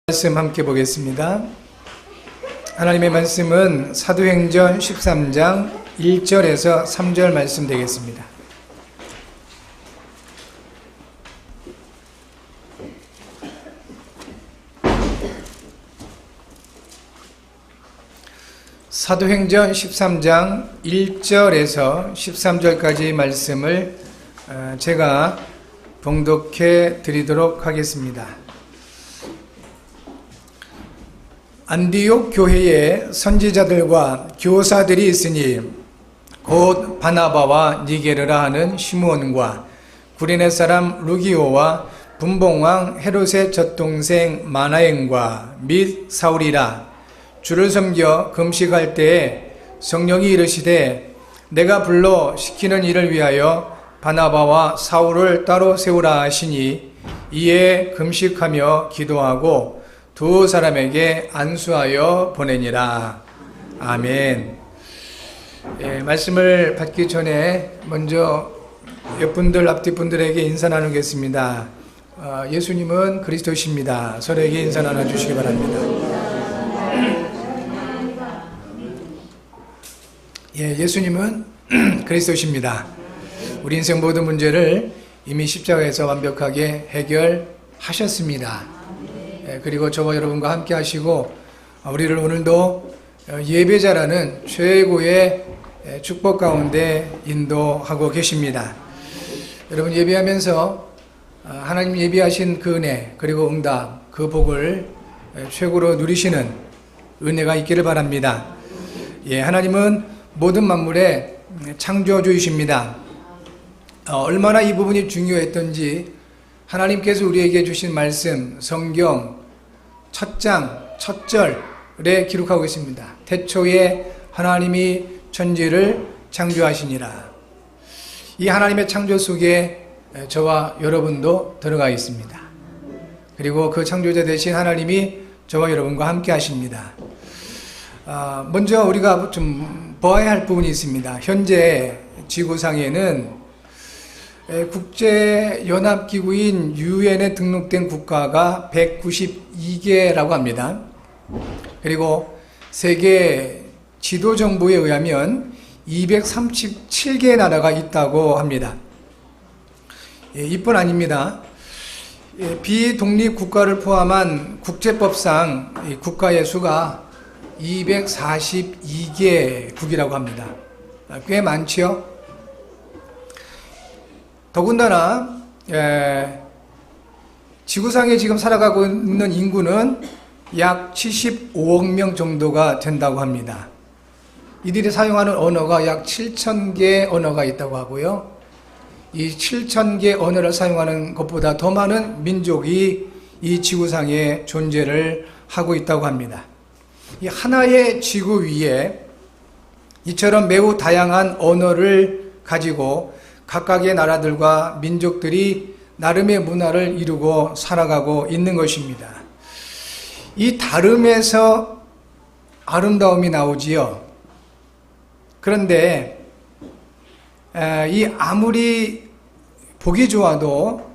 말씀 함께 보겠습니다. 하나님의 말씀은 사도행전 13장 1절에서 3절 말씀 되겠습니다. 사도행전 13장 1절에서 13절까지 말씀을 제가 봉독해 드리도록 하겠습니다. 안디옥 교회에 선지자들과 교사들이 있으니 곧 바나바와 니게르라 하는 시므온과 구레네 사람 루기오와 분봉왕 헤롯의 젖동생 마나엔과 및 사울이라. 주를 섬겨 금식할 때에 성령이 이르시되 내가 불러 시키는 일을 위하여 바나바와 사울을 따로 세우라 하시니 이에 금식하며 기도하고 두 사람에게 안수하여 보내니라. 아멘. 말씀을 받기 전에 먼저 옆분들 앞뒤분들에게 인사 나누겠습니다. 예수님은 그리스도십니다. 서로에게 인사 나눠주시기 바랍니다. 예수님은 그리스도십니다. 우리 인생 모든 문제를 이미 십자가에서 완벽하게 해결하셨습니다. 그리고 저와 여러분과 함께 하시고 우리를 오늘도 예배자라는 최고의 축복 가운데 인도하고 계십니다. 여러분 예배하면서 하나님 예비하신 그 은혜 그리고 응답 그 복을 최고로 누리시는 은혜가 있기를 바랍니다. 하나님은 모든 만물의 창조주이십니다. 얼마나 이 부분이 중요했던지 하나님께서 우리에게 주신 말씀 성경 첫 장, 첫 절에 기록하고 있습니다. 태초에 하나님이 천지를 창조하시니라. 이 하나님의 창조 속에 저와 여러분도 들어가 있습니다. 그리고 그 창조자 되신 하나님이 저와 여러분과 함께 하십니다. 먼저 우리가 좀 보아야 할 부분이 있습니다. 현재 지구상에는 국제연합기구인 유엔에 등록된 국가가 192개라고 합니다. 그리고 세계 지도정보에 의하면 237개의 나라가 있다고 합니다. 이뿐 아닙니다. 비독립국가를 포함한 국제법상 국가의 수가 242개국이라고 합니다. 꽤 많지요? 더군다나 지구상에 지금 살아가고 있는 인구는 약 75억 명 정도가 된다고 합니다. 이들이 사용하는 언어가 약 7,000개 언어가 있다고 하고요. 이 7,000개 언어를 사용하는 것보다 더 많은 민족이 이 지구상에 존재를 하고 있다고 합니다. 이 하나의 지구 위에 이처럼 매우 다양한 언어를 가지고 각각의 나라들과 민족들이 나름의 문화를 이루고 살아가고 있는 것입니다. 이 다름에서 아름다움이 나오지요. 그런데 이 아무리 보기 좋아도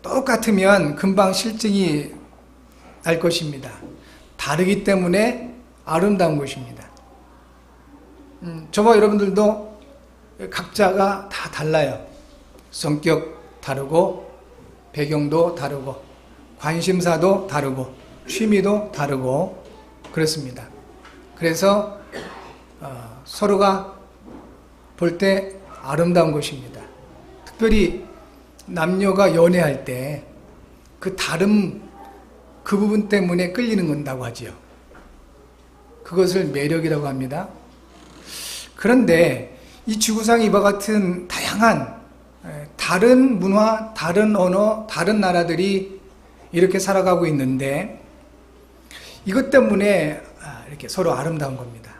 똑같으면 금방 실증이 날 것입니다. 다르기 때문에 아름다운 것입니다. 저와 여러분들도 각자가 다 달라요. 성격 다르고 배경도 다르고 관심사도 다르고 취미도 다르고 그렇습니다. 그래서 서로가 볼 때 아름다운 것입니다. 특별히 남녀가 연애할 때 그 다른 그 부분 때문에 끌리는 건다고 하지요. 그것을 매력이라고 합니다. 그런데 이 지구상에 이와 같은 다양한 다른 문화, 다른 언어, 다른 나라들이 이렇게 살아가고 있는데 이것 때문에 이렇게 서로 아름다운 겁니다.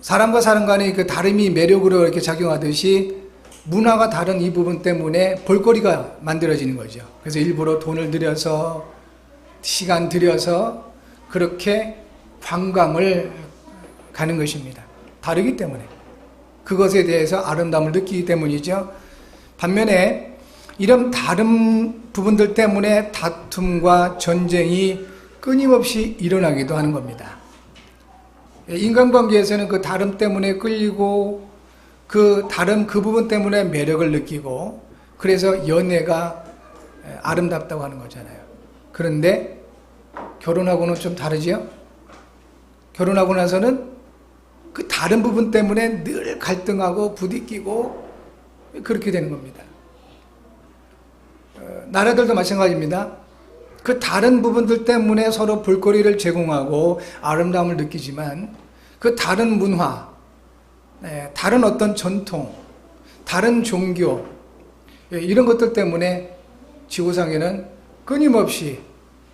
사람과 사람 간의 그 다름이 매력으로 이렇게 작용하듯이 문화가 다른 이 부분 때문에 볼거리가 만들어지는 거죠. 그래서 일부러 돈을 들여서 시간 들여서 그렇게 관광을 가는 것입니다. 다르기 때문에 그것에 대해서 아름다움을 느끼기 때문이죠. 반면에 이런 다른 부분들 때문에 다툼과 전쟁이 끊임없이 일어나기도 하는 겁니다. 인간관계에서는 그 다름 때문에 끌리고 그 다름 그 부분 때문에 매력을 느끼고 그래서 연애가 아름답다고 하는 거잖아요. 그런데 결혼하고는 좀 다르지요? 결혼하고 나서는 그 다른 부분 때문에 늘 갈등하고 부딪히고 그렇게 되는 겁니다. 나라들도 마찬가지입니다. 그 다른 부분들 때문에 서로 볼거리를 제공하고 아름다움을 느끼지만 그 다른 문화, 다른 어떤 전통, 다른 종교 이런 것들 때문에 지구상에는 끊임없이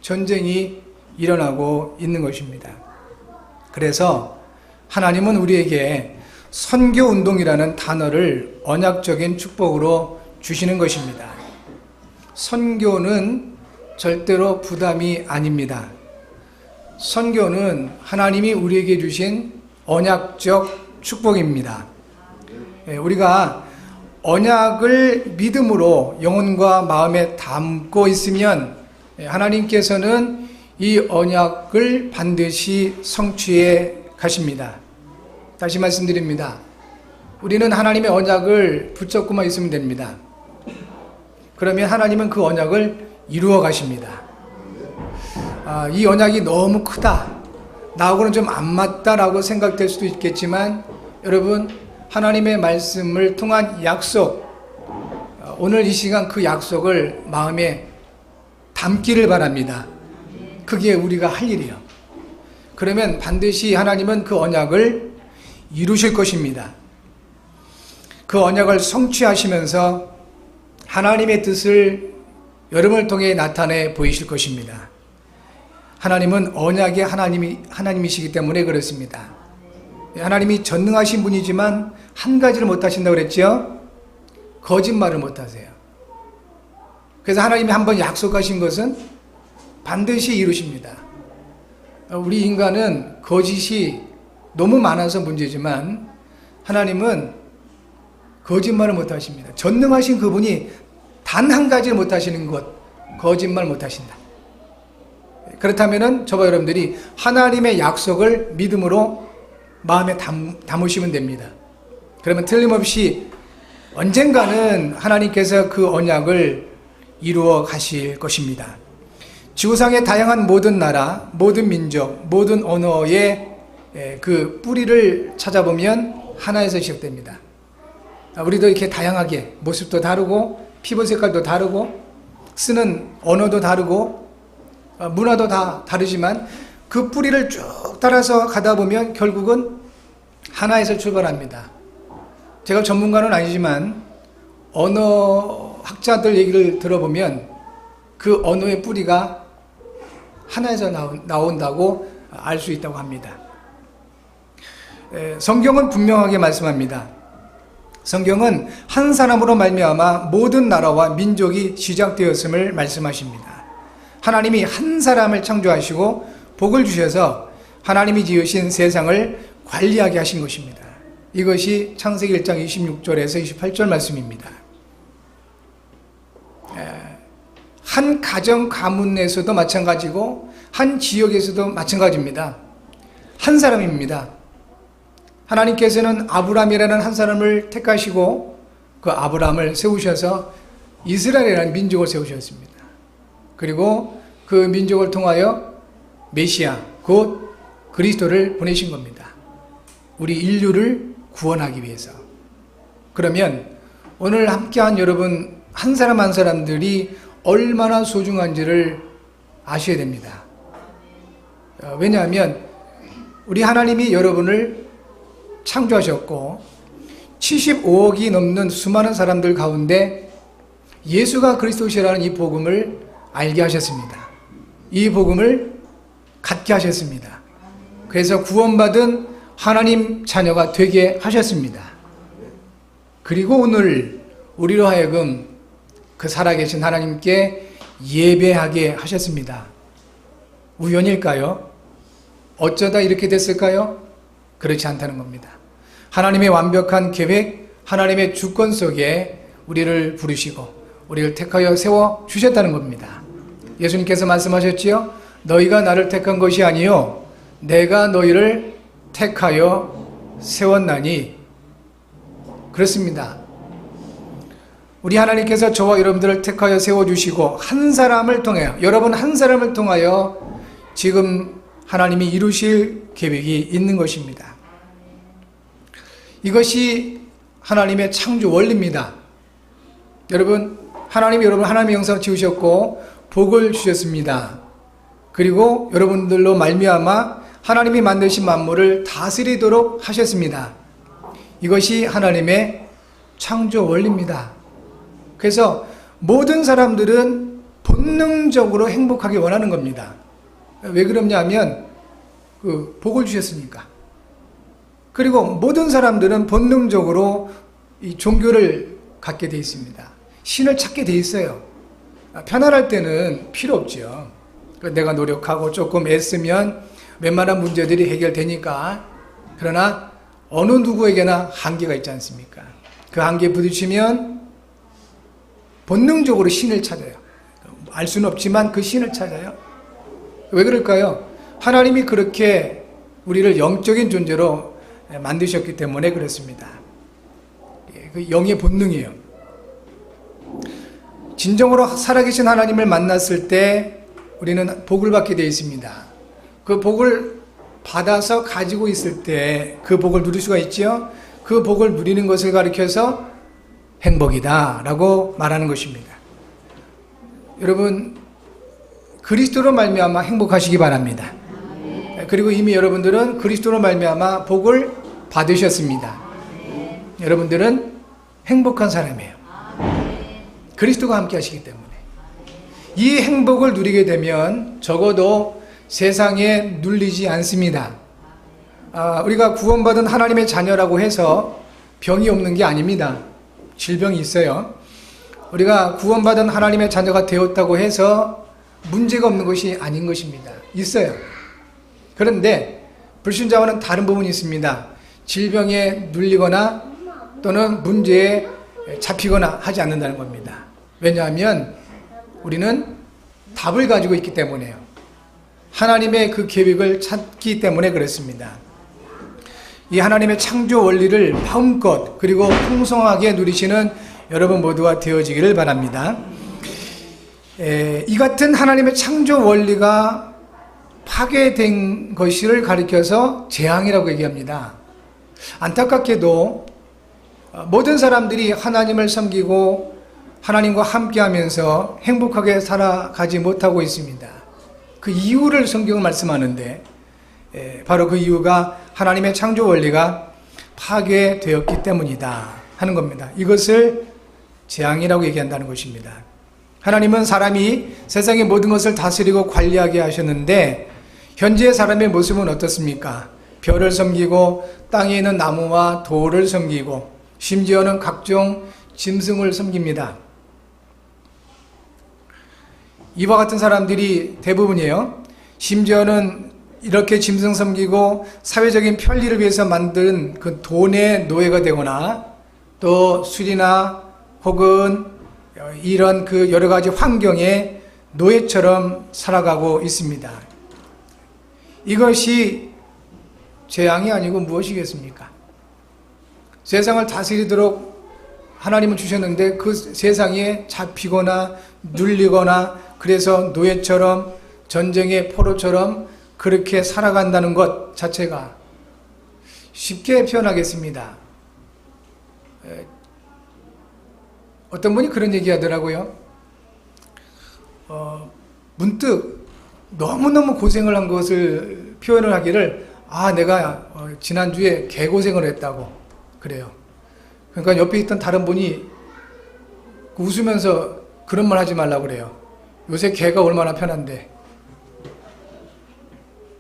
전쟁이 일어나고 있는 것입니다. 그래서 하나님은 우리에게 선교운동이라는 단어를 언약적인 축복으로 주시는 것입니다. 선교는 절대로 부담이 아닙니다. 선교는 하나님이 우리에게 주신 언약적 축복입니다. 우리가 언약을 믿음으로 영혼과 마음에 담고 있으면 하나님께서는 이 언약을 반드시 성취해 가십니다. 다시 말씀드립니다. 우리는 하나님의 언약을 붙잡고만 있으면 됩니다. 그러면 하나님은 그 언약을 이루어 가십니다. 이 언약이 너무 크다, 나하고는 좀 안 맞다라고 생각될 수도 있겠지만 여러분, 하나님의 말씀을 통한 약속, 오늘 이 시간 그 약속을 마음에 담기를 바랍니다. 그게 우리가 할 일이에요. 그러면 반드시 하나님은 그 언약을 이루실 것입니다. 그 언약을 성취하시면서 하나님의 뜻을 여러분을 통해 나타내 보이실 것입니다. 하나님은 언약의 하나님이시기 때문에 그렇습니다. 하나님이 전능하신 분이지만 한 가지를 못하신다고 그랬죠? 거짓말을 못하세요. 그래서 하나님이 한번 약속하신 것은 반드시 이루십니다. 우리 인간은 거짓이 너무 많아서 문제지만 하나님은 거짓말을 못하십니다. 전능하신 그분이 단 한 가지를 못하시는 것, 거짓말 못하신다. 그렇다면 저와 여러분들이 하나님의 약속을 믿음으로 마음에 담으시면 됩니다. 그러면 틀림없이 언젠가는 하나님께서 그 언약을 이루어 가실 것입니다. 지구상의 다양한 모든 나라, 모든 민족, 모든 언어의 그 뿌리를 찾아보면 하나에서 시작됩니다. 우리도 이렇게 다양하게 모습도 다르고 피부 색깔도 다르고 쓰는 언어도 다르고 문화도 다 다르지만 그 뿌리를 쭉 따라서 가다 보면 결국은 하나에서 출발합니다. 제가 전문가는 아니지만 언어 학자들 얘기를 들어보면 그 언어의 뿌리가 하나에서 나온다고 알 수 있다고 합니다. 성경은 분명하게 말씀합니다. 성경은 한 사람으로 말미암아 모든 나라와 민족이 시작되었음을 말씀하십니다. 하나님이 한 사람을 창조하시고 복을 주셔서 하나님이 지으신 세상을 관리하게 하신 것입니다. 이것이 창세기 1장 26절에서 28절 말씀입니다. 한 가정 가문에서도 마찬가지고 한 지역에서도 마찬가지입니다. 한 사람입니다. 하나님께서는 아브람이라는 한 사람을 택하시고 그 아브람을 세우셔서 이스라엘이라는 민족을 세우셨습니다. 그리고 그 민족을 통하여 메시아, 곧 그리스도를 보내신 겁니다. 우리 인류를 구원하기 위해서. 그러면 오늘 함께한 여러분 한 사람 한 사람들이 얼마나 소중한지를 아셔야 됩니다. 왜냐하면 우리 하나님이 여러분을 창조하셨고 75억이 넘는 수많은 사람들 가운데 예수가 그리스도시라는 이 복음을 알게 하셨습니다. 이 복음을 갖게 하셨습니다. 그래서 구원받은 하나님 자녀가 되게 하셨습니다. 그리고 오늘 우리로 하여금 그 살아계신 하나님께 예배하게 하셨습니다. 우연일까요? 어쩌다 이렇게 됐을까요? 그렇지 않다는 겁니다. 하나님의 완벽한 계획, 하나님의 주권 속에 우리를 부르시고 우리를 택하여 세워 주셨다는 겁니다. 예수님께서 말씀하셨지요. 너희가 나를 택한 것이 아니요 내가 너희를 택하여 세웠나니. 그렇습니다. 우리 하나님께서 저와 여러분들을 택하여 세워주시고 한 사람을 통하여, 여러분 한 사람을 통하여 지금 하나님이 이루실 계획이 있는 것입니다. 이것이 하나님의 창조 원리입니다. 여러분, 하나님이 여러분 하나님의 형상 지으셨고 복을 주셨습니다. 그리고 여러분들로 말미암아 하나님이 만드신 만물을 다스리도록 하셨습니다. 이것이 하나님의 창조 원리입니다. 그래서 모든 사람들은 본능적으로 행복하기 원하는 겁니다. 왜 그러냐면 그 복을 주셨으니까. 그리고 모든 사람들은 본능적으로 이 종교를 갖게 돼 있습니다. 신을 찾게 돼 있어요. 편안할 때는 필요 없죠. 내가 노력하고 조금 애쓰면 웬만한 문제들이 해결되니까. 그러나 어느 누구에게나 한계가 있지 않습니까? 그 한계에 부딪히면 본능적으로 신을 찾아요. 알 수는 없지만 그 신을 찾아요. 왜 그럴까요? 하나님이 그렇게 우리를 영적인 존재로 만드셨기 때문에 그렇습니다. 그 영의 본능이에요. 진정으로 살아계신 하나님을 만났을 때 우리는 복을 받게 되어 있습니다. 그 복을 받아서 가지고 있을 때 그 복을 누릴 수가 있죠. 그 복을 누리는 것을 가리켜서 행복이다 라고 말하는 것입니다. 여러분, 그리스도로 말미암아 행복하시기 바랍니다. 그리고 이미 여러분들은 그리스도로 말미암아 복을 받으셨습니다. 여러분들은 행복한 사람이에요. 그리스도가 함께 하시기 때문에. 이 행복을 누리게 되면 적어도 세상에 눌리지 않습니다. 우리가 구원받은 하나님의 자녀라고 해서 병이 없는 게 아닙니다. 질병이 있어요. 우리가 구원받은 하나님의 자녀가 되었다고 해서 문제가 없는 것이 아닌 것입니다. 있어요. 그런데 불신자와는 다른 부분이 있습니다. 질병에 눌리거나 또는 문제에 잡히거나 하지 않는다는 겁니다. 왜냐하면 우리는 답을 가지고 있기 때문에요. 하나님의 그 계획을 찾기 때문에 그렇습니다. 이 하나님의 창조 원리를 마음껏 그리고 풍성하게 누리시는 여러분 모두가 되어지기를 바랍니다. 이 같은 하나님의 창조 원리가 파괴된 것을 가리켜서 재앙이라고 얘기합니다. 안타깝게도 모든 사람들이 하나님을 섬기고 하나님과 함께하면서 행복하게 살아가지 못하고 있습니다. 그 이유를 성경은 말씀하는데 바로 그 이유가 하나님의 창조 원리가 파괴되었기 때문이다 하는 겁니다. 이것을 재앙이라고 얘기한다는 것입니다. 하나님은 사람이 세상의 모든 것을 다스리고 관리하게 하셨는데 현재 사람의 모습은 어떻습니까? 별을 섬기고 땅에 있는 나무와 돌을 섬기고 심지어는 각종 짐승을 섬깁니다. 이와 같은 사람들이 대부분이에요. 심지어는 이렇게 짐승 섬기고 사회적인 편리를 위해서 만든 그 돈의 노예가 되거나 또 술이나 혹은 이런 그 여러 가지 환경의 노예처럼 살아가고 있습니다. 이것이 재앙이 아니고 무엇이겠습니까? 세상을 다스리도록 하나님은 주셨는데 그 세상에 잡히거나 눌리거나 그래서 노예처럼 전쟁의 포로처럼 그렇게 살아간다는 것 자체가 쉽게 표현하겠습니다. 어떤 분이 그런 얘기 하더라고요. 문득 너무너무 고생을 한 것을 표현을 하기를 내가 지난주에 개고생을 했다고 그래요. 그러니까 옆에 있던 다른 분이 웃으면서 그런 말 하지 말라고 그래요. 요새 개가 얼마나 편한데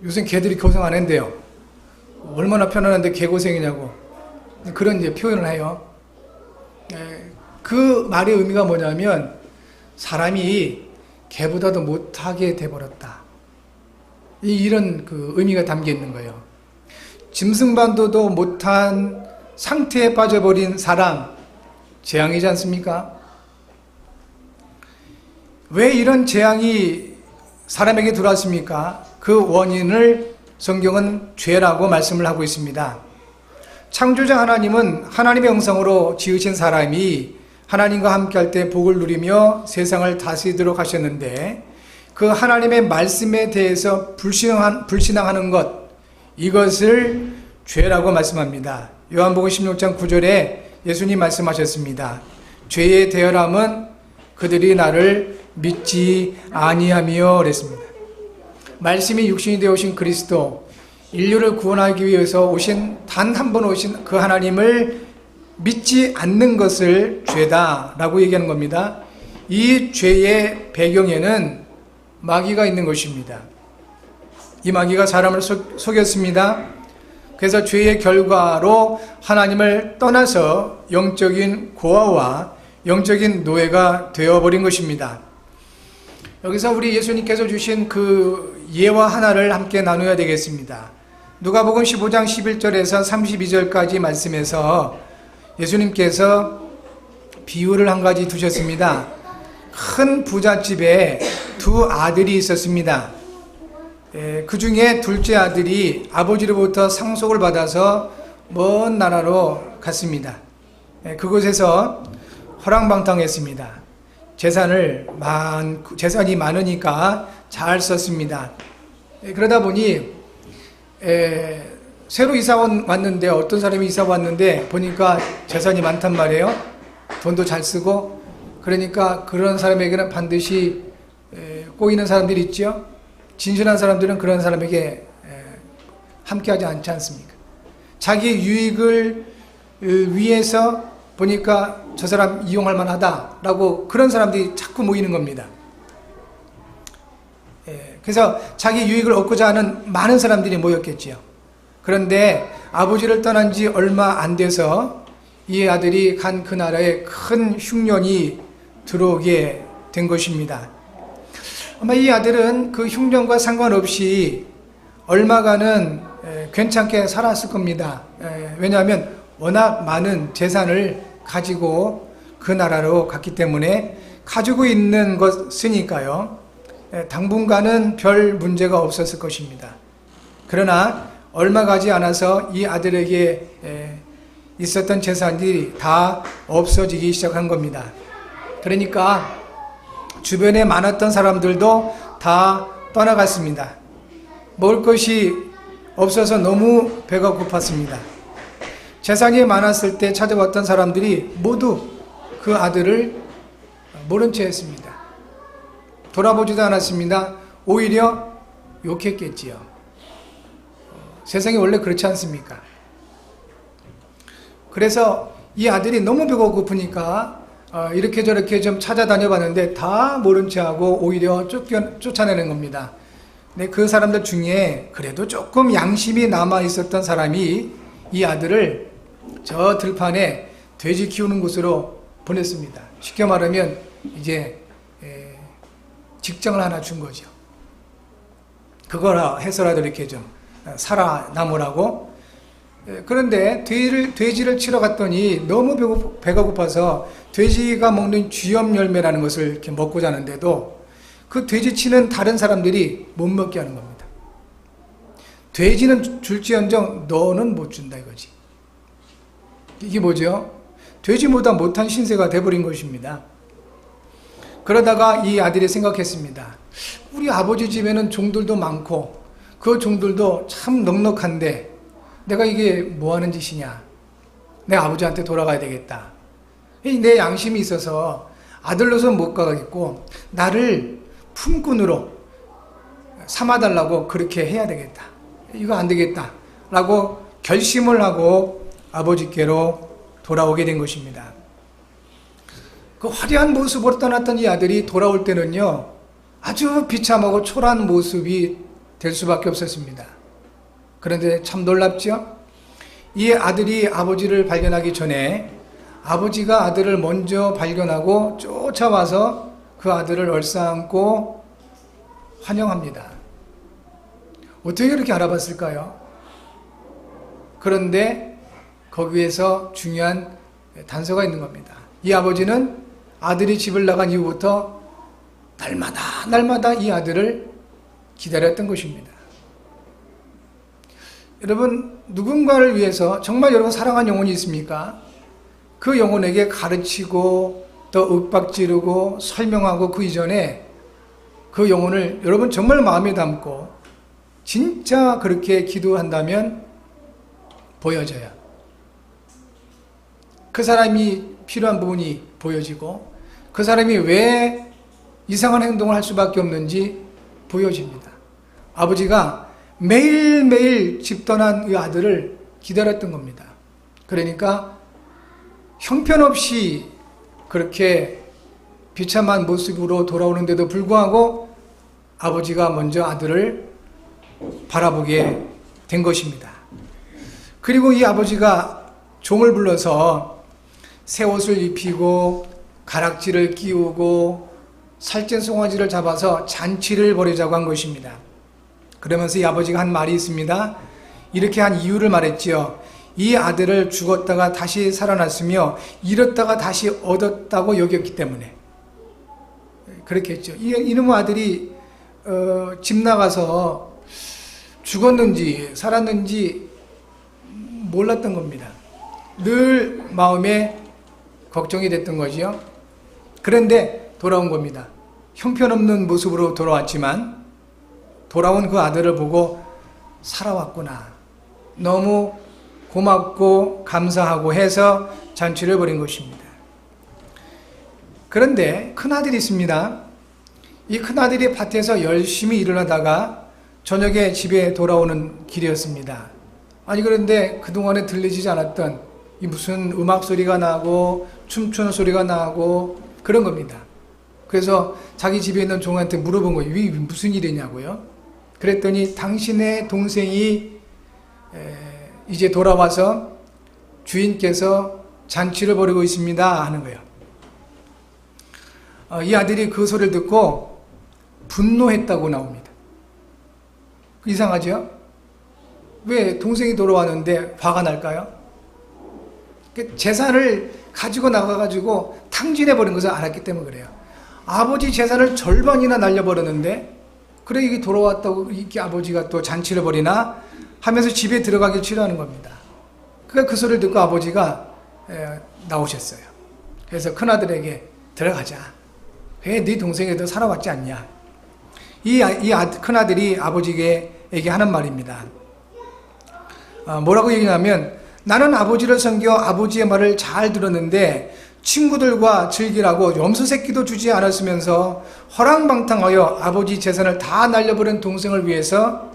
요새 개들이 고생 안 한대요. 얼마나 편안한데 개고생이냐고 그런 이제 표현을 해요. 그 말의 의미가 뭐냐면 사람이 개보다도 못하게 돼버렸다. 이런 그 의미가 담겨 있는 거예요. 짐승반도도 못한 상태에 빠져버린 사람, 재앙이지 않습니까? 왜 이런 재앙이 사람에게 들어왔습니까? 그 원인을 성경은 죄라고 말씀을 하고 있습니다. 창조자 하나님은 하나님의 형상으로 지으신 사람이 하나님과 함께할 때 복을 누리며 세상을 다스리도록 하셨는데, 그 하나님의 말씀에 대해서 불신앙하는 것, 이것을 죄라고 말씀합니다. 요한복음 16장 9절에 예수님 말씀하셨습니다. 죄의 대열함은 그들이 나를 믿지 아니하며 그랬습니다. 말씀이 육신이 되어 오신 그리스도, 인류를 구원하기 위해서 오신 단 한 번 오신 그 하나님을 믿지 않는 것을 죄다라고 얘기하는 겁니다. 이 죄의 배경에는 마귀가 있는 것입니다. 이 마귀가 사람을 속였습니다. 그래서 죄의 결과로 하나님을 떠나서 영적인 고아와 영적인 노예가 되어버린 것입니다. 여기서 우리 예수님께서 주신 그 예화 하나를 함께 나누어야 되겠습니다. 누가복음 15장 11절에서 32절까지 말씀에서 예수님께서 비유를 한 가지 두셨습니다. 큰 부잣집에 두 아들이 있었습니다. 그 중에 둘째 아들이 아버지로부터 상속을 받아서 먼 나라로 갔습니다. 그곳에서 허랑방탕했습니다. 재산이 많으니까 잘 썼습니다. 그러다 보니 새로 이사 왔는데, 어떤 사람이 이사 왔는데 보니까 재산이 많단 말이에요. 돈도 잘 쓰고. 그러니까 그런 사람에게는 반드시 꼬이는 사람들이 있죠. 진실한 사람들은 그런 사람에게 함께하지 않지 않습니까? 자기 유익을 위해서 보니까 저 사람 이용할 만하다라고 그런 사람들이 자꾸 모이는 겁니다. 그래서 자기 유익을 얻고자 하는 많은 사람들이 모였겠지요. 그런데 아버지를 떠난 지 얼마 안 돼서 이 아들이 간 그 나라에 큰 흉년이 들어오게 된 것입니다. 아마 이 아들은 그 흉년과 상관없이 얼마간은 괜찮게 살았을 겁니다. 왜냐하면 워낙 많은 재산을 가지고 그 나라로 갔기 때문에 가지고 있는 것이니까요. 당분간은 별 문제가 없었을 것입니다. 그러나 얼마 가지 않아서 이 아들에게 있었던 재산이 다 없어지기 시작한 겁니다. 그러니까 주변에 많았던 사람들도 다 떠나갔습니다. 먹을 것이 없어서 너무 배가 고팠습니다. 재산이 많았을 때 찾아왔던 사람들이 모두 그 아들을 모른 채 했습니다. 돌아보지도 않았습니다. 오히려 욕했겠지요. 세상이 원래 그렇지 않습니까? 그래서 이 아들이 너무 배가 고프니까 이렇게 저렇게 좀 찾아다녀 봤는데 다 모른 채 하고 오히려 쫓아내는 겁니다. 근데 그 사람들 중에 그래도 조금 양심이 남아 있었던 사람이 이 아들을 저 들판에 돼지 키우는 곳으로 보냈습니다. 쉽게 말하면 이제 직장을 하나 준 거죠. 그거라 해서라도 이렇게 좀 살아남으라고. 그런데 돼지를 치러 갔더니 너무 배가 고파서 돼지가 먹는 쥐염 열매라는 것을 이렇게 먹고 자는데도 그 돼지 치는 다른 사람들이 못 먹게 하는 겁니다. 돼지는 줄지언정 너는 못 준다 이거지. 이게 뭐죠? 돼지보다 못한 신세가 돼버린 것입니다. 그러다가 이 아들이 생각했습니다. 우리 아버지 집에는 종들도 많고 그 종들도 참 넉넉한데 내가 이게 뭐 하는 짓이냐. 내 아버지한테 돌아가야 되겠다. 내 양심이 있어서 아들로서는 못 가겠고 나를 품꾼으로 삼아달라고 그렇게 해야 되겠다. 이거 안 되겠다 라고 결심을 하고 아버지께로 돌아오게 된 것입니다. 그 화려한 모습으로 떠났던 이 아들이 돌아올 때는요, 아주 비참하고 초라한 모습이 될 수밖에 없었습니다. 그런데 참 놀랍죠? 이 아들이 아버지를 발견하기 전에 아버지가 아들을 먼저 발견하고 쫓아와서 그 아들을 얼싸안고 환영합니다. 어떻게 그렇게 알아봤을까요? 그런데 거기에서 중요한 단서가 있는 겁니다. 이 아버지는 아들이 집을 나간 이후부터 날마다 이 아들을 기다렸던 것입니다. 여러분, 누군가를 위해서 정말 여러분 사랑한 영혼이 있습니까? 그 영혼에게 가르치고 또 윽박지르고 설명하고 그 이전에 그 영혼을 여러분 정말 마음에 담고 진짜 그렇게 기도한다면 보여져요. 그 사람이 필요한 부분이 보여지고 그 사람이 왜 이상한 행동을 할 수밖에 없는지 보여집니다. 아버지가 매일매일 집 떠난 이 아들을 기다렸던 겁니다. 그러니까 형편없이 그렇게 비참한 모습으로 돌아오는데도 불구하고 아버지가 먼저 아들을 바라보게 된 것입니다. 그리고 이 아버지가 종을 불러서 새 옷을 입히고 가락지를 끼우고 살찐 송아지를 잡아서 잔치를 벌이자고 한 것입니다. 그러면서 이 아버지가 한 말이 있습니다. 이렇게 한 이유를 말했지요. 이 아들을 죽었다가 다시 살아났으며 잃었다가 다시 얻었다고 여겼기 때문에 그렇게 했죠. 이놈의 아들이 집 나가서 죽었는지 살았는지 몰랐던 겁니다. 늘 마음에 걱정이 됐던 거지요. 그런데 돌아온 겁니다. 형편없는 모습으로 돌아왔지만 돌아온 그 아들을 보고 살아왔구나. 너무 고맙고 감사하고 해서 잔치를 벌인 것입니다. 그런데 큰아들이 있습니다. 이 큰아들이 밭에서 열심히 일을 하다가 저녁에 집에 돌아오는 길이었습니다. 아니 그런데 그동안에 들리지 않았던 이 무슨 음악 소리가 나고 춤추는 소리가 나고 그런 겁니다. 그래서 자기 집에 있는 종한테 물어본 거예요. 이게 무슨 일이냐고요. 그랬더니 당신의 동생이 이제 돌아와서 주인께서 잔치를 벌이고 있습니다 하는 거예요. 이 아들이 그 소리를 듣고 분노했다고 나옵니다. 이상하죠? 왜 동생이 돌아왔는데 화가 날까요? 재산을 가지고 나가가지고 탕진해버린 것을 알았기 때문에 그래요. 아버지 재산을 절반이나 날려버렸는데 그래 이게 돌아왔다고 이렇게 아버지가 또 잔치를 벌이나 하면서 집에 들어가길 싫어하는 겁니다. 그러니까 그 소리를 듣고 아버지가 나오셨어요. 그래서 큰아들에게 들어가자. 왜 네 동생이 더 살아왔지 않냐. 이 큰아들이 아버지에게 하는 말입니다. 뭐라고 얘기하냐면 나는 아버지를 섬겨 아버지의 말을 잘 들었는데 친구들과 즐기라고 염소 새끼도 주지 않았으면서 허랑방탕하여 아버지 재산을 다 날려버린 동생을 위해서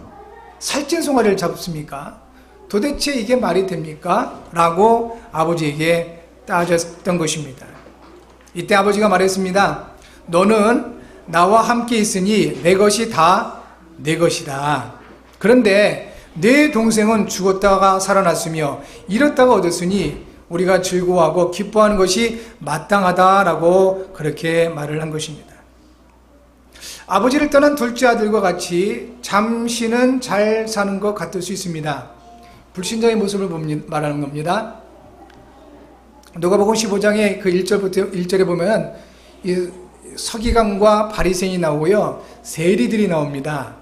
살찐 송아리를 잡습니까? 도대체 이게 말이 됩니까? 라고 아버지에게 따졌던 것입니다. 이때 아버지가 말했습니다. 너는 나와 함께 있으니 내 것이 다 내 것이다. 그런데 내 동생은 죽었다가 살아났으며 잃었다가 얻었으니 우리가 즐거워하고 기뻐하는 것이 마땅하다라고 그렇게 말을 한 것입니다. 아버지를 떠난 둘째 아들과 같이 잠시는 잘 사는 것 같을 수 있습니다. 불신자의 모습을 말하는 겁니다. 누가복음 15장의 그 1절에 보면 이 서기관과 바리새인이 나오고요. 세리들이 나옵니다.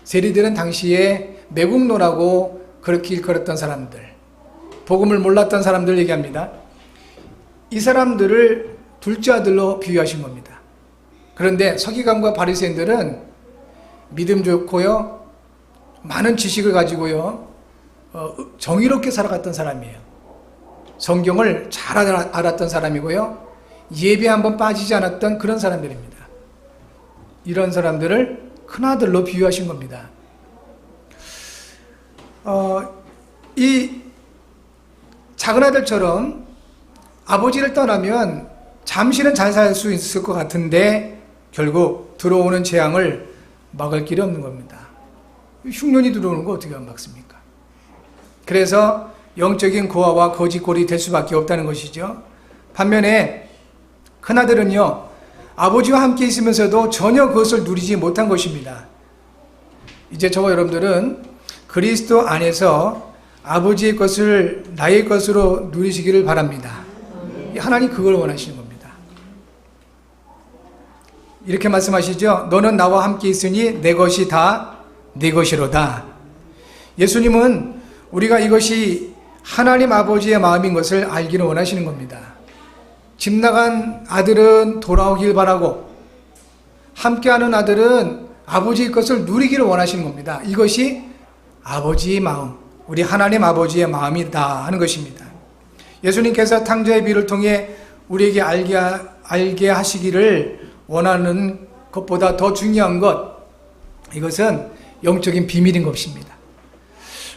세리들은 당시에 매국노라고 그렇게 일컬었던 사람들, 복음을 몰랐던 사람들 얘기합니다. 이 사람들을 둘째 아들로 비유하신 겁니다. 그런데 서기관과 바리새인들은 믿음 좋고요, 많은 지식을 가지고요, 정의롭게 살아갔던 사람이에요. 성경을 잘 알았던 사람이고요, 예배 한번 빠지지 않았던 그런 사람들입니다. 이런 사람들을 큰아들로 비유하신 겁니다. 이 작은 아들처럼 아버지를 떠나면 잠시는 잘 살 수 있을 것 같은데 결국 들어오는 재앙을 막을 길이 없는 겁니다. 흉년이 들어오는 거 어떻게 막습니까? 그래서 영적인 고아와 거지꼴이 될 수밖에 없다는 것이죠. 반면에 큰아들은요, 아버지와 함께 있으면서도 전혀 그것을 누리지 못한 것입니다. 이제 저와 여러분들은 그리스도 안에서 아버지의 것을 나의 것으로 누리시기를 바랍니다. 하나님 그걸 원하시는 겁니다. 이렇게 말씀하시죠. 너는 나와 함께 있으니 내 것이 다 네 것이로다. 예수님은 우리가 이것이 하나님 아버지의 마음인 것을 알기를 원하시는 겁니다. 집 나간 아들은 돌아오길 바라고 함께하는 아들은 아버지의 것을 누리기를 원하시는 겁니다. 이것이 아버지의 마음, 우리 하나님 아버지의 마음이다 하는 것입니다. 예수님께서 탕자의 비를 통해 우리에게 알게 하시기를 원하는 것보다 더 중요한 것, 이것은 영적인 비밀인 것입니다.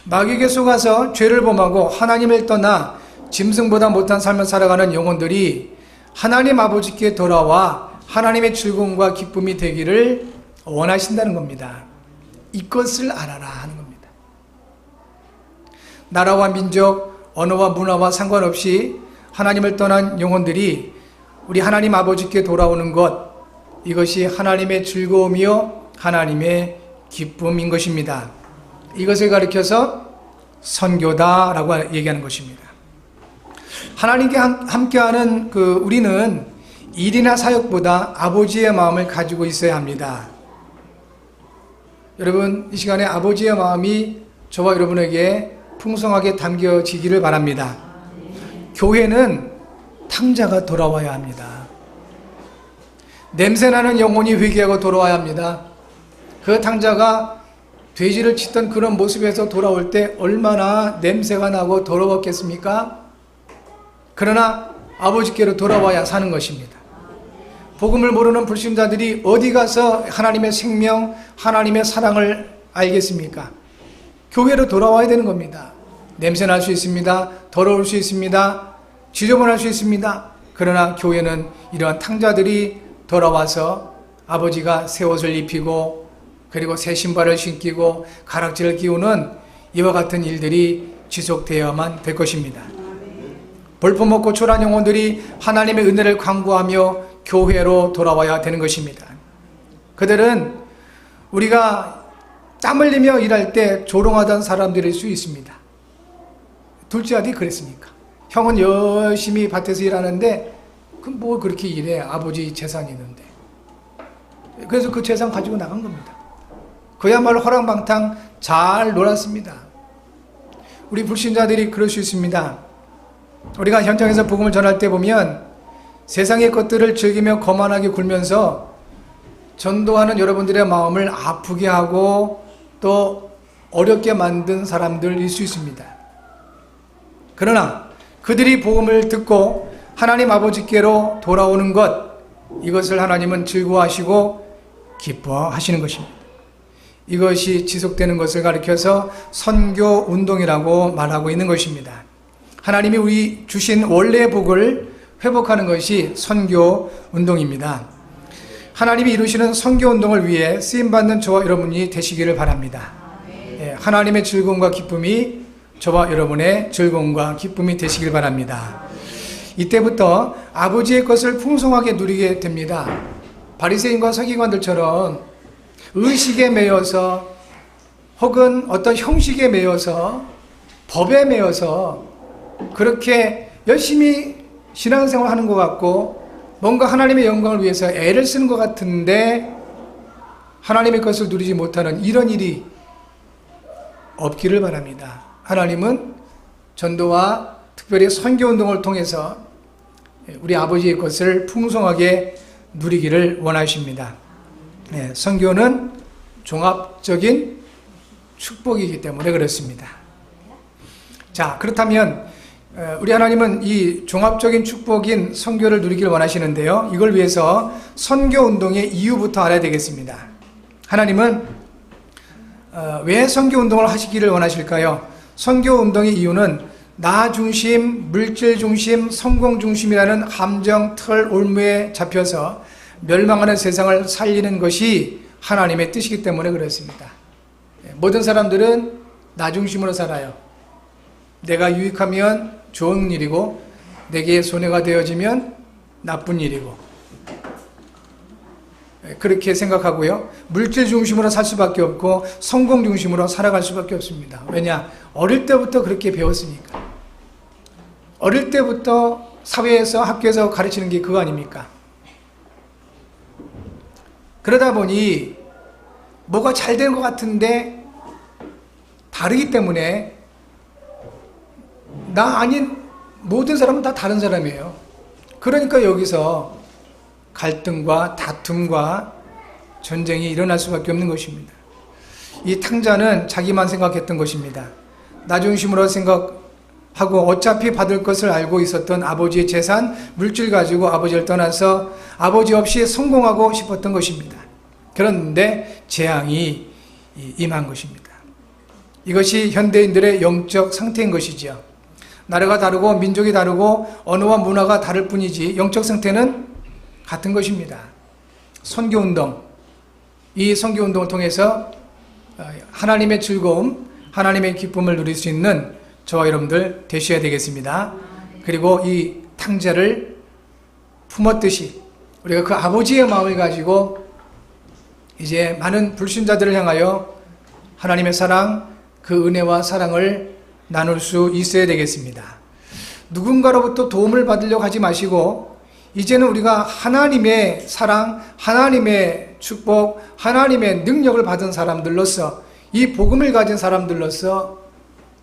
마귀에게 속아서 죄를 범하고 하나님을 떠나 짐승보다 못한 삶을 살아가는 영혼들이 하나님 아버지께 돌아와 하나님의 즐거움과 기쁨이 되기를 원하신다는 겁니다. 이것을 알아라 하는 겁니다. 나라와 민족, 언어와 문화와 상관없이 하나님을 떠난 영혼들이 우리 하나님 아버지께 돌아오는 것, 이것이 하나님의 즐거움이요 하나님의 기쁨인 것입니다. 이것을 가리켜서 선교다라고 얘기하는 것입니다. 하나님께 함께하는 우리는 일이나 사역보다 아버지의 마음을 가지고 있어야 합니다. 여러분, 이 시간에 아버지의 마음이 저와 여러분에게 풍성하게 담겨지기를 바랍니다. 교회는 탕자가 돌아와야 합니다. 냄새나는 영혼이 회개하고 돌아와야 합니다. 그 탕자가 돼지를 치던 그런 모습에서 돌아올 때 얼마나 냄새가 나고 더러웠겠습니까? 그러나 아버지께로 돌아와야 사는 것입니다. 복음을 모르는 불신자들이 어디 가서 하나님의 생명, 하나님의 사랑을 알겠습니까? 교회로 돌아와야 되는 겁니다. 냄새 날 수 있습니다. 더러울 수 있습니다. 지저분할 수 있습니다. 그러나 교회는 이러한 탕자들이 돌아와서 아버지가 새 옷을 입히고 그리고 새 신발을 신기고 가락지를 끼우는 이와 같은 일들이 지속되어야만 될 것입니다. 볼품없고 초라한 영혼들이 하나님의 은혜를 강구하며 교회로 돌아와야 되는 것입니다. 그들은 우리가 땀 흘리며 일할 때 조롱하던 사람들일 수 있습니다. 둘째 아들이 그랬으니까. 형은 열심히 밭에서 일하는데 뭐 그렇게 일해. 아버지 재산이 있는데. 그래서 그 재산 가지고 나간 겁니다. 그야말로 허랑방탕 잘 놀았습니다. 우리 불신자들이 그럴 수 있습니다. 우리가 현장에서 복음을 전할 때 보면 세상의 것들을 즐기며 거만하게 굴면서 전도하는 여러분들의 마음을 아프게 하고 또 어렵게 만든 사람들일 수 있습니다. 그러나 그들이 복음을 듣고 하나님 아버지께로 돌아오는 것, 이것을 하나님은 즐거워하시고 기뻐하시는 것입니다. 이것이 지속되는 것을 가리켜서 선교 운동이라고 말하고 있는 것입니다. 하나님이 우리 주신 원래의 복을 회복하는 것이 선교 운동입니다. 하나님이 이루시는 선교 운동을 위해 쓰임받는 저와 여러분이 되시기를 바랍니다. 하나님의 즐거움과 기쁨이 저와 여러분의 즐거움과 기쁨이 되시길 바랍니다. 이때부터 아버지의 것을 풍성하게 누리게 됩니다. 바리새인과 서기관들처럼 의식에 매여서 혹은 어떤 형식에 매여서 법에 매여서 그렇게 열심히 신앙생활 하는 것 같고 뭔가 하나님의 영광을 위해서 애를 쓰는 것 같은데 하나님의 것을 누리지 못하는 이런 일이 없기를 바랍니다. 하나님은 전도와 특별히 선교운동을 통해서 우리 아버지의 것을 풍성하게 누리기를 원하십니다. 선교는 종합적인 축복이기 때문에 그렇습니다. 자, 그렇다면 우리 하나님은 이 종합적인 축복인 선교를 누리기를 원하시는데요. 이걸 위해서 선교운동의 이유부터 알아야 되겠습니다. 하나님은 왜 선교운동을 하시기를 원하실까요? 선교운동의 이유는 나 중심, 물질 중심, 성공 중심이라는 함정, 틀, 올무에 잡혀서 멸망하는 세상을 살리는 것이 하나님의 뜻이기 때문에 그렇습니다. 모든 사람들은 나 중심으로 살아요. 내가 유익하면 좋은 일이고 내게 손해가 되어지면 나쁜 일이고 그렇게 생각하고요. 물질 중심으로 살 수밖에 없고 성공 중심으로 살아갈 수밖에 없습니다. 왜냐? 어릴 때부터 그렇게 배웠으니까. 어릴 때부터 사회에서 학교에서 가르치는 게 그거 아닙니까? 그러다 보니 뭐가 잘 된 것 같은데 다르기 때문에 나 아닌 모든 사람은 다 다른 사람이에요. 그러니까 여기서 갈등과 다툼과 전쟁이 일어날 수밖에 없는 것입니다. 이 탕자는 자기만 생각했던 것입니다. 나 중심으로 생각하고 어차피 받을 것을 알고 있었던 아버지의 재산, 물질 가지고 아버지를 떠나서 아버지 없이 성공하고 싶었던 것입니다. 그런데 재앙이 임한 것입니다. 이것이 현대인들의 영적 상태인 것이죠. 나라가 다르고 민족이 다르고 언어와 문화가 다를 뿐이지 영적 상태는 같은 것입니다. 선교운동, 이 선교운동을 통해서 하나님의 즐거움, 하나님의 기쁨을 누릴 수 있는 저와 여러분들 되셔야 되겠습니다. 그리고 이 탕자를 품었듯이 우리가 그 아버지의 마음을 가지고 이제 많은 불신자들을 향하여 하나님의 사랑, 그 은혜와 사랑을 나눌 수 있어야 되겠습니다. 누군가로부터 도움을 받으려고 하지 마시고 이제는 우리가 하나님의 사랑, 하나님의 축복, 하나님의 능력을 받은 사람들로서 이 복음을 가진 사람들로서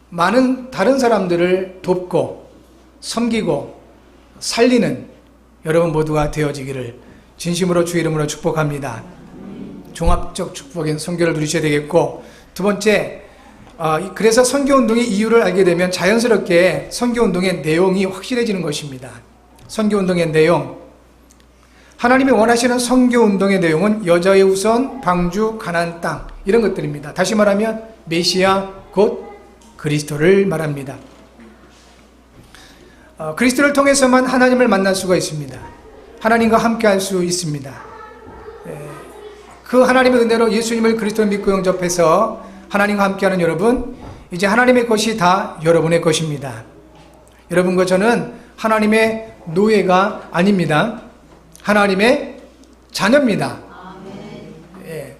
많은 다른 사람들을 돕고 섬기고 살리는 여러분 모두가 되어지기를 진심으로 주 이름으로 축복합니다. 종합적 축복인 선교를 누리셔야 되겠고, 두 번째, 그래서 선교운동의 이유를 알게 되면 자연스럽게 선교운동의 내용이 확실해지는 것입니다. 선교운동의 내용, 하나님이 원하시는 선교운동의 내용은 여자의 우선, 방주, 가나안 땅 이런 것들입니다. 다시 말하면 메시아 곧 그리스도를 말합니다. 그리스도를 통해서만 하나님을 만날 수가 있습니다. 하나님과 함께 할 수 있습니다. 그 하나님의 은혜로 예수님을 그리스도를 믿고 영접해서 하나님과 함께하는 여러분, 이제 하나님의 것이 다 여러분의 것입니다. 여러분과 저는 하나님의 노예가 아닙니다. 하나님의 자녀입니다. 예.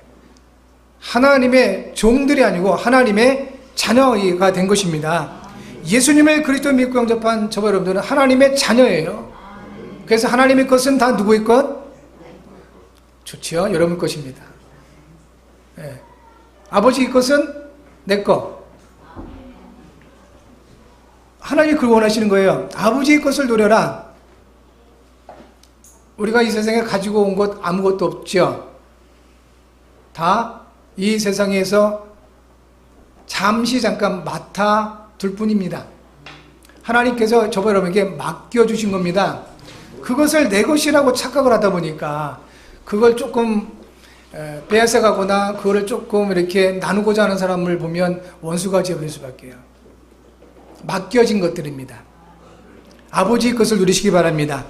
하나님의 종들이 아니고 하나님의 자녀가 된 것입니다. 예수님을 그리스도 믿고 영접한 저와 여러분들은 하나님의 자녀예요. 그래서 하나님의 것은 다 누구의 것? 좋지요. 여러분 것입니다. 예. 아버지 것은 내 것. 하나님이 그걸 원하시는 거예요. 아버지의 것을 노려라. 우리가 이 세상에 가지고 온 것 아무것도 없죠. 다 이 세상에서 잠시 잠깐 맡아 둘 뿐입니다. 하나님께서 저와 여러분에게 맡겨주신 겁니다. 그것을 내 것이라고 착각을 하다 보니까 그걸 조금 빼앗아가거나 그거를 조금 이렇게 나누고자 하는 사람을 보면 원수가 되어버릴 수밖에요. 맡겨진 것들입니다. 아버지의 것을 누리시기 바랍니다.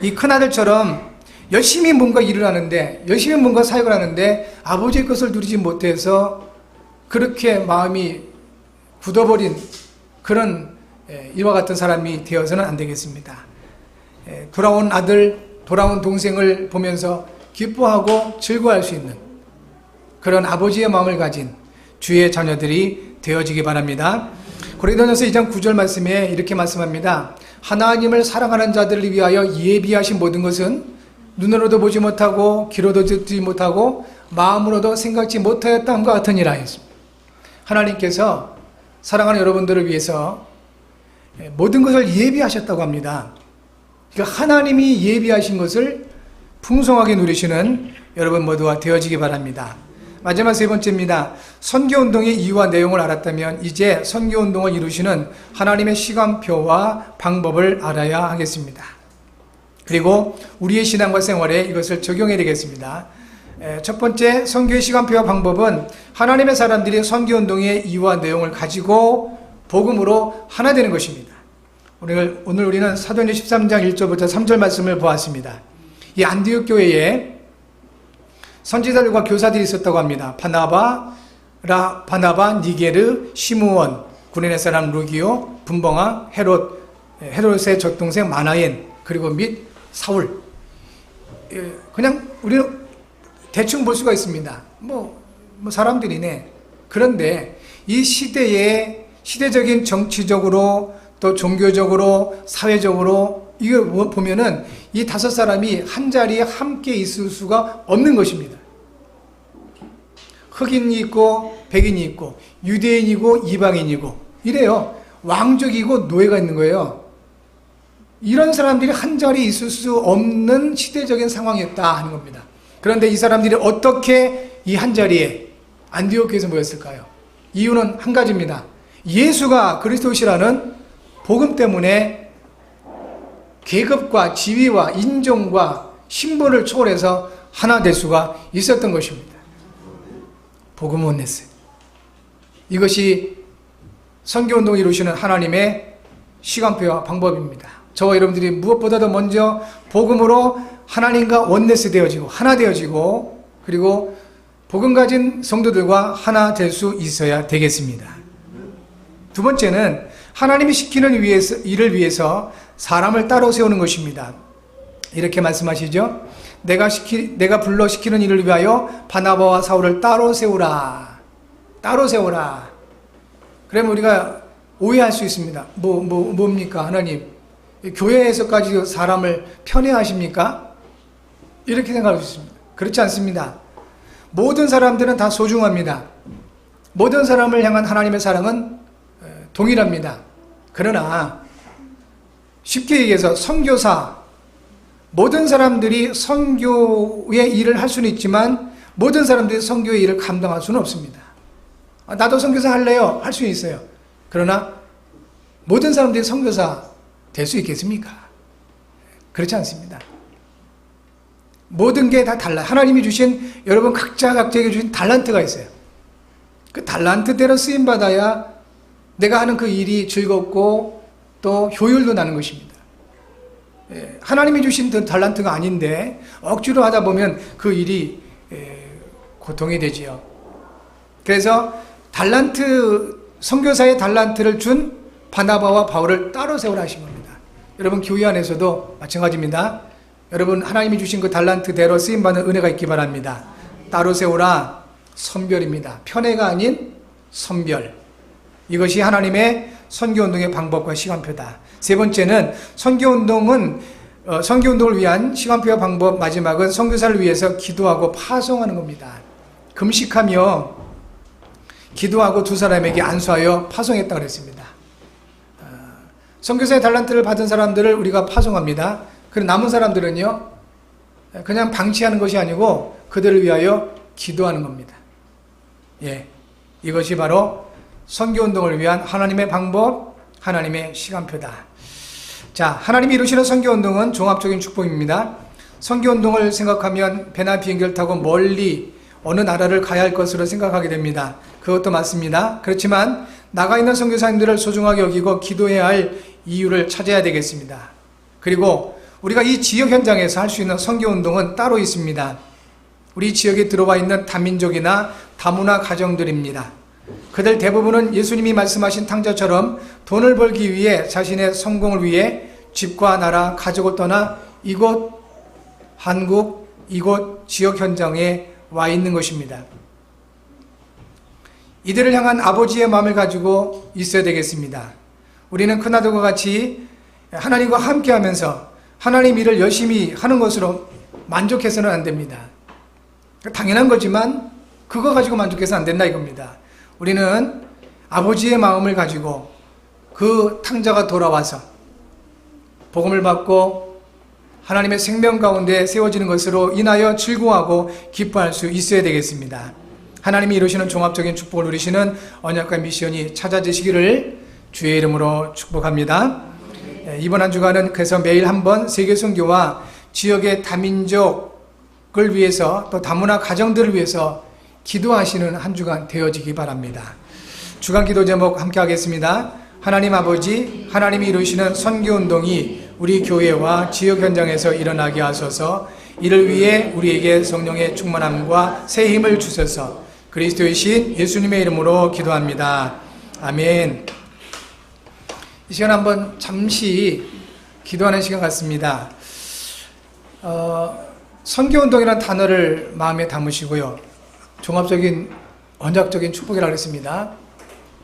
이 큰아들처럼 열심히 뭔가 일을 하는데, 열심히 뭔가 사역을 하는데 아버지의 것을 누리지 못해서 그렇게 마음이 굳어버린 그런 이와 같은 사람이 되어서는 안 되겠습니다. 돌아온 아들, 돌아온 동생을 보면서 기뻐하고 즐거워할 수 있는 그런 아버지의 마음을 가진 주의 자녀들이 되어지기 바랍니다. 고린도전서 2장 9절 말씀에 이렇게 말씀합니다. 하나님을 사랑하는 자들을 위하여 예비하신 모든 것은 눈으로도 보지 못하고 귀로도 듣지 못하고 마음으로도 생각지 못하였다 함과 같으니라 했습니다. 하나님께서 사랑하는 여러분들을 위해서 모든 것을 예비하셨다고 합니다. 그러니까 하나님이 예비하신 것을 풍성하게 누리시는 여러분 모두가 되어지기 바랍니다. 마지막 세 번째입니다. 선교운동의 이유와 내용을 알았다면 이제 선교운동을 이루시는 하나님의 시간표와 방법을 알아야 하겠습니다. 그리고 우리의 신앙과 생활에 이것을 적용해야 되겠습니다. 첫 번째, 선교의 시간표와 방법은 하나님의 사람들이 선교운동의 이유와 내용을 가지고 복음으로 하나 되는 것입니다. 오늘 우리는 사도행전 13장 1절부터 3절 말씀을 보았습니다. 이 안디옥 교회에 선지자들과 교사들이 있었다고 합니다. 바나바, 니게르, 시므온, 구레네 사람 루기오, 분봉아, 헤롯의 젖동생 마나엔, 그리고 및 사울. 그냥 우리는 대충 볼 수가 있습니다. 뭐 사람들이네. 그런데 이 시대의 시대적인 정치적으로 또 종교적으로 사회적으로 이거 보면은 이 5사람이 한 자리에 함께 있을 수가 없는 것입니다. 흑인이 있고 백인이 있고 유대인이고 이방인이고 이래요. 왕족이고 노예가 있는 거예요. 이런 사람들이 한 자리에 있을 수 없는 시대적인 상황이었다 하는 겁니다. 그런데 이 사람들이 어떻게 이 한 자리에 안디옥에서 모였을까요? 이유는 한 가지입니다. 예수가 그리스도시라는 복음 때문에 계급과 지위와 인종과 신분을 초월해서 하나 될 수가 있었던 것입니다. 복음 원네스. 이것이 선교운동을 이루시는 하나님의 시간표와 방법입니다. 저와 여러분들이 무엇보다도 먼저 복음으로 하나님과 원네스 되어지고 하나 되어지고 그리고 복음 가진 성도들과 하나 될 수 있어야 되겠습니다. 두 번째는 하나님이 시키는 일을 위해서 사람을 따로 세우는 것입니다. 이렇게 말씀하시죠. 내가 불러 시키는 일을 위하여 바나바와 사울을 따로 세우라. 따로 세우라. 그러면 우리가 오해할 수 있습니다. 뭡니까 하나님? 교회에서까지 사람을 편애하십니까? 이렇게 생각할 수 있습니다. 그렇지 않습니다. 모든 사람들은 다 소중합니다. 모든 사람을 향한 하나님의 사랑은 동일합니다. 그러나 쉽게 얘기해서 선교사, 모든 사람들이 선교의 일을 할 수는 있지만 모든 사람들이 선교의 일을 감당할 수는 없습니다. 나도 선교사 할래요. 할 수 있어요. 그러나 모든 사람들이 선교사 될 수 있겠습니까? 그렇지 않습니다. 모든 게 다 달라요. 하나님이 주신 여러분 각자에게 주신 달란트가 있어요. 그 달란트대로 쓰임받아야 내가 하는 그 일이 즐겁고 또 효율도 나는 것입니다. 하나님이 주신 그 달란트가 아닌데 억지로 하다 보면 그 일이 고통이 되지요. 그래서 선교사의 달란트를 준 바나바와 바울을 따로 세우라 하신 겁니다. 여러분 교회 안에서도 마찬가지입니다. 여러분 하나님이 주신 그 달란트대로 쓰임받는 은혜가 있기 바랍니다. 따로 세우라 선별입니다. 편애가 아닌 선별. 이것이 하나님의 선교운동의 방법과 시간표다. 세 번째는 선교운동을 위한 시간표와 방법, 마지막은 선교사를 위해서 기도하고 파송하는 겁니다. 금식하며 기도하고 두 사람에게 안수하여 파송했다고 그랬습니다. 선교사의 달란트를 받은 사람들을 우리가 파송합니다. 그리고 남은 사람들은요, 그냥 방치하는 것이 아니고 그들을 위하여 기도하는 겁니다. 이것이 바로 선교운동을 위한 하나님의 방법, 하나님의 시간표다. 자, 하나님이 이루시는 선교운동은 종합적인 축복입니다. 선교운동을 생각하면 배나 비행기를 타고 멀리 어느 나라를 가야 할 것으로 생각하게 됩니다. 그것도 맞습니다. 그렇지만 나가 있는 선교사님들을 소중하게 여기고 기도해야 할 이유를 찾아야 되겠습니다. 그리고 우리가 이 지역 현장에서 할 수 있는 선교운동은 따로 있습니다. 우리 지역에 들어와 있는 다민족이나 다문화 가정들입니다. 그들 대부분은 예수님이 말씀하신 탕자처럼 돈을 벌기 위해 자신의 성공을 위해 집과 나라, 가족을 떠나 이곳 한국, 이곳 지역 현장에 와 있는 것입니다. 이들을 향한 아버지의 마음을 가지고 있어야 되겠습니다. 우리는 큰아들과 같이 하나님과 함께 하면서 하나님 일을 열심히 하는 것으로 만족해서는 안 됩니다. 당연한 거지만 그거 가지고 만족해서 안 된다 이겁니다. 우리는 아버지의 마음을 가지고 그 탕자가 돌아와서 복음을 받고 하나님의 생명 가운데 세워지는 것으로 인하여 즐거워하고 기뻐할 수 있어야 되겠습니다. 하나님이 이루시는 종합적인 축복을 누리시는 언약과 미션이 찾아지시기를 주의 이름으로 축복합니다. 이번 한 주간은 그래서 매일 한번 세계 선교와 지역의 다민족을 위해서 또 다문화 가정들을 위해서 기도하시는 한 주간 되어지기 바랍니다. 주간 기도 제목 함께 하겠습니다. 하나님 아버지, 하나님이 이루시는 선교운동이 우리 교회와 지역 현장에서 일어나게 하소서. 이를 위해 우리에게 성령의 충만함과 새 힘을 주셔서 그리스도의 신 예수님의 이름으로 기도합니다. 아멘. 이 시간 한번 잠시 기도하는 시간 같습니다. 선교운동이라는 단어를 마음에 담으시고요. 종합적인 언약적인 축복이라고 했습니다.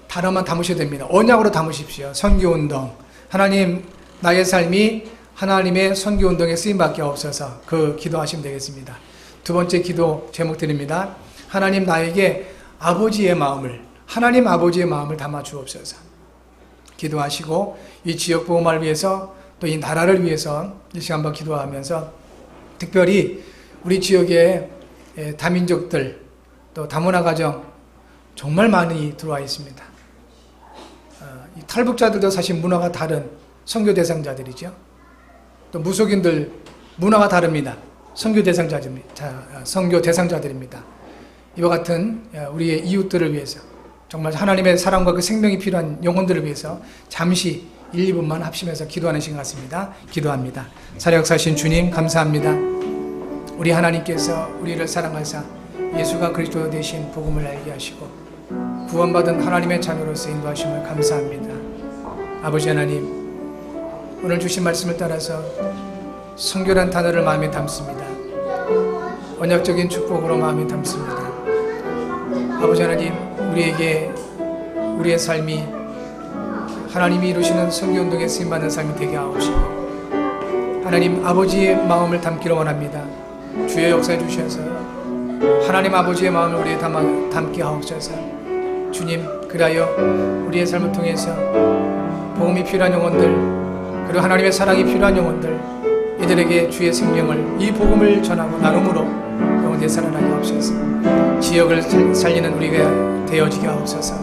단어만 담으셔도 됩니다. 언약으로 담으십시오. 선교운동. 하나님, 나의 삶이 하나님의 선교운동에 쓰임받게 하옵소서. 그 기도하시면 되겠습니다. 두 번째 기도 제목 드립니다. 하나님 나에게 하나님 아버지의 마음을 담아 주옵소서. 기도하시고 이 지역 복음화를 위해서 또 이 나라를 위해서 이 시간 한번 기도하면서 특별히 우리 지역에 다민족들 또 다문화 가정 정말 많이 들어와 있습니다. 이 탈북자들도 사실 문화가 다른 선교 대상자들이죠. 또 무속인들 문화가 다릅니다. 선교 대상자들입니다. 이와 같은 우리의 이웃들을 위해서 정말 하나님의 사랑과 그 생명이 필요한 영혼들을 위해서 잠시 1, 2분만 합심해서 기도하는 시간 같습니다. 기도합니다. 살아역사하신 주님 감사합니다. 우리 하나님께서 우리를 사랑하사 예수가 그리스도 되신 복음을 알게 하시고 구원받은 하나님의 자녀로서 인도하심을 감사합니다. 아버지 하나님, 오늘 주신 말씀을 따라서 선교란 단어를 마음에 담습니다. 언약적인 축복으로 마음에 담습니다. 아버지 하나님, 우리의 삶이 하나님이 이루시는 선교운동에 쓰임받는 삶이 되게 하옵시고 하나님 아버지의 마음을 담기를 원합니다. 주의 역사해 주셔서 하나님 아버지의 마음을 우리에 담게 하옵소서. 주님, 그리하여 우리의 삶을 통해서 복음이 필요한 영혼들 그리고 하나님의 사랑이 필요한 영혼들 이들에게 주의 생명을 이 복음을 전하고 나눔으로 영혼들이 살아나게 하옵소서. 지역을 살리는 우리가 되어지게 하옵소서.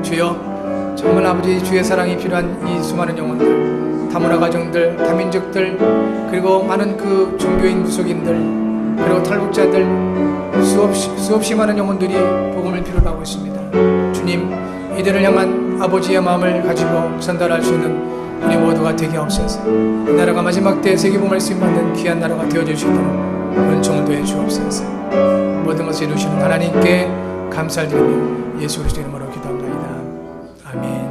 주여, 정말 아버지 주의 사랑이 필요한 이 수많은 영혼들, 다문화 가정들, 다민족들, 그리고 많은 그 종교인 무속인들, 그리고 탈북자들, 수없이 많은 영혼들이 복음을 필요로 하고 있습니다. 주님, 이들을 향한 아버지의 마음을 가지고 전달할 수 있는 우리 모두가 되게 하옵소서. 이 나라가 마지막 때 세계복음을 쓰임받는 귀한 나라가 되어줄 수 있도록 은총을 더해 주옵소서. 모든 것을 이루시는 하나님께 감사드리며 예수 그리스도 이름으로 기도합니다. 아멘.